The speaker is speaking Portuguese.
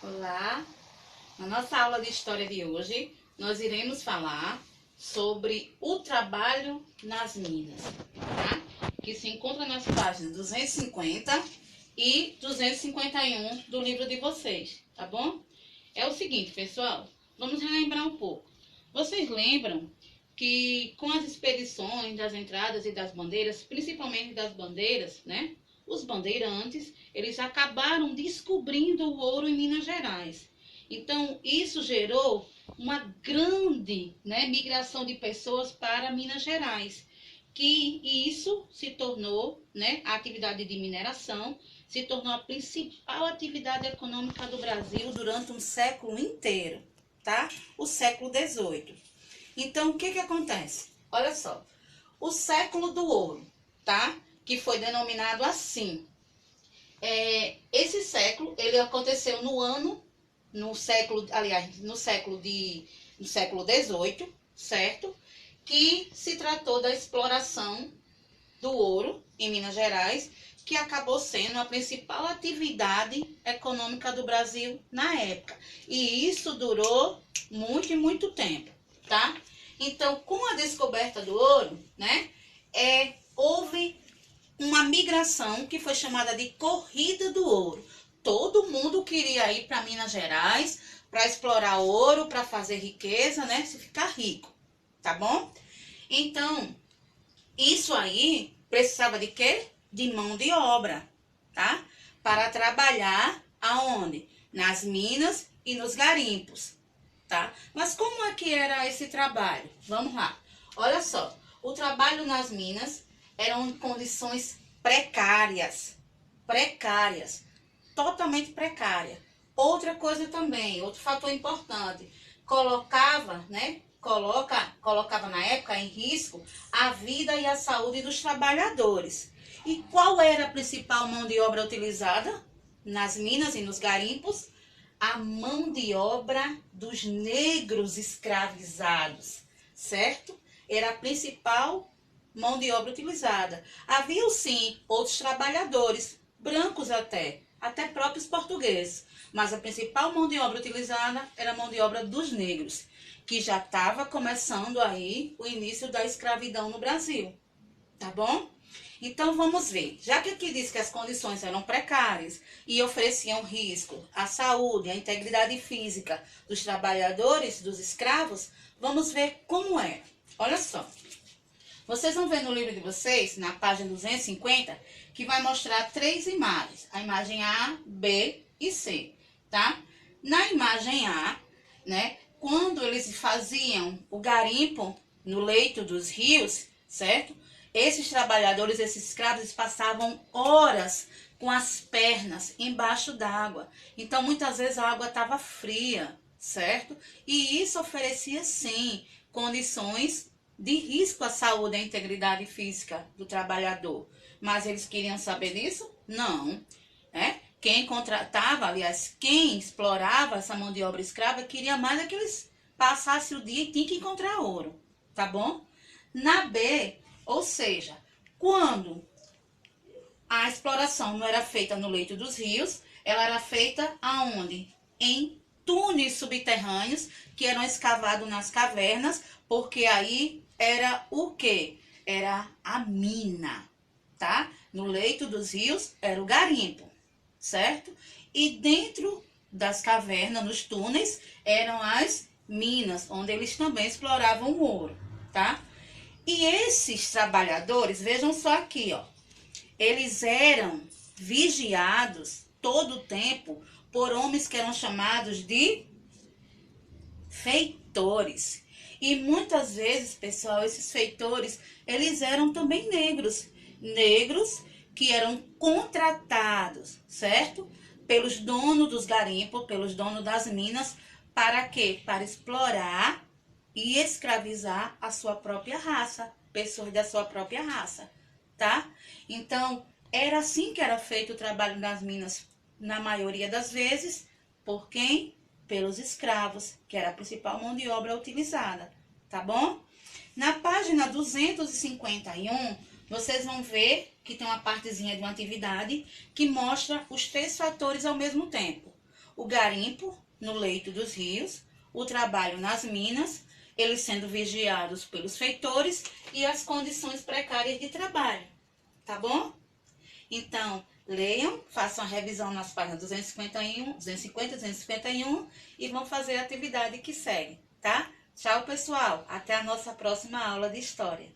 Olá! Na nossa aula de história de hoje, nós iremos falar sobre o trabalho nas minas, tá? Que se encontra nas páginas 250 e 251 do livro de vocês, tá bom? É o seguinte, pessoal, vamos relembrar um pouco. Vocês lembram que com as expedições das entradas e das bandeiras, principalmente das bandeiras, né? Os bandeirantes, eles acabaram descobrindo o ouro em Minas Gerais. Então, isso gerou uma grande, né, migração de pessoas para Minas Gerais. E isso se tornou, né, a atividade de mineração, se tornou a principal atividade econômica do Brasil durante um século inteiro, tá? O século XVIII. Então, o que acontece? Olha só, o século do ouro, tá? Que foi denominado assim. Esse século, ele aconteceu no século XVIII, certo? Que se tratou da exploração do ouro em Minas Gerais, que acabou sendo a principal atividade econômica do Brasil na época. E isso durou muito e muito tempo, tá? Então, com a descoberta do ouro, né, houve uma migração que foi chamada de Corrida do Ouro. Todo mundo queria ir para Minas Gerais para explorar ouro, para fazer riqueza, né? Se ficar rico, tá bom? Então, isso aí precisava de quê? De mão de obra, tá? Para trabalhar aonde? Nas minas e nos garimpos, tá? Mas como é que era esse trabalho? Vamos lá. Olha só, o trabalho nas minas eram em condições precárias, totalmente precária. Outra coisa também, outro fator importante, colocava na época em risco a vida e a saúde dos trabalhadores. E qual era a principal mão de obra utilizada nas minas e nos garimpos? A mão de obra dos negros escravizados, certo? Era a principal mão de obra utilizada. Havia sim outros trabalhadores, brancos até próprios portugueses, mas a principal mão de obra utilizada era a mão de obra dos negros, que já estava começando aí o início da escravidão no Brasil, tá bom? Então vamos ver, já que aqui diz que as condições eram precárias e ofereciam risco à saúde, à integridade física dos trabalhadores, dos escravos, vamos ver como é. Olha só. Vocês vão ver no livro de vocês, na página 250, que vai mostrar três imagens. A imagem A, B e C, tá? Na imagem A, né, quando eles faziam o garimpo no leito dos rios, certo? Esses trabalhadores, esses escravos, eles passavam horas com as pernas embaixo d'água. Então, muitas vezes a água estava fria, certo? E isso oferecia, sim, condições de risco à saúde e à integridade física do trabalhador. Mas eles queriam saber disso? Não. Quem contratava, aliás, quem explorava essa mão de obra escrava, queria mais é que eles passassem o dia e tinham que encontrar ouro, tá bom? Na B, ou seja, quando a exploração não era feita no leito dos rios, ela era feita aonde? Em túneis subterrâneos que eram escavados nas cavernas, porque aí era o quê? Era a mina, tá? No leito dos rios era o garimpo, certo? E dentro das cavernas, nos túneis, eram as minas, onde eles também exploravam o ouro, tá? E esses trabalhadores, vejam só aqui, ó, eles eram vigiados todo o tempo por homens que eram chamados de feitores. E muitas vezes, pessoal, esses feitores, eles eram também negros. Negros que eram contratados, certo? Pelos donos dos garimpos, pelos donos das minas, para quê? Para explorar e escravizar a sua própria raça, pessoas da sua própria raça, tá? Então, era assim que era feito o trabalho das minas, na maioria das vezes, por quem? Pelos escravos, que era a principal mão de obra utilizada, tá bom? Na página 251, vocês vão ver que tem uma partezinha de uma atividade que mostra os três fatores ao mesmo tempo. o garimpo no leito dos rios, o trabalho nas minas, eles sendo vigiados pelos feitores e as condições precárias de trabalho, tá bom? Então, leiam, façam a revisão nas páginas 251, 250, 251 e vão fazer a atividade que segue, tá? Tchau, pessoal. Até a nossa próxima aula de História.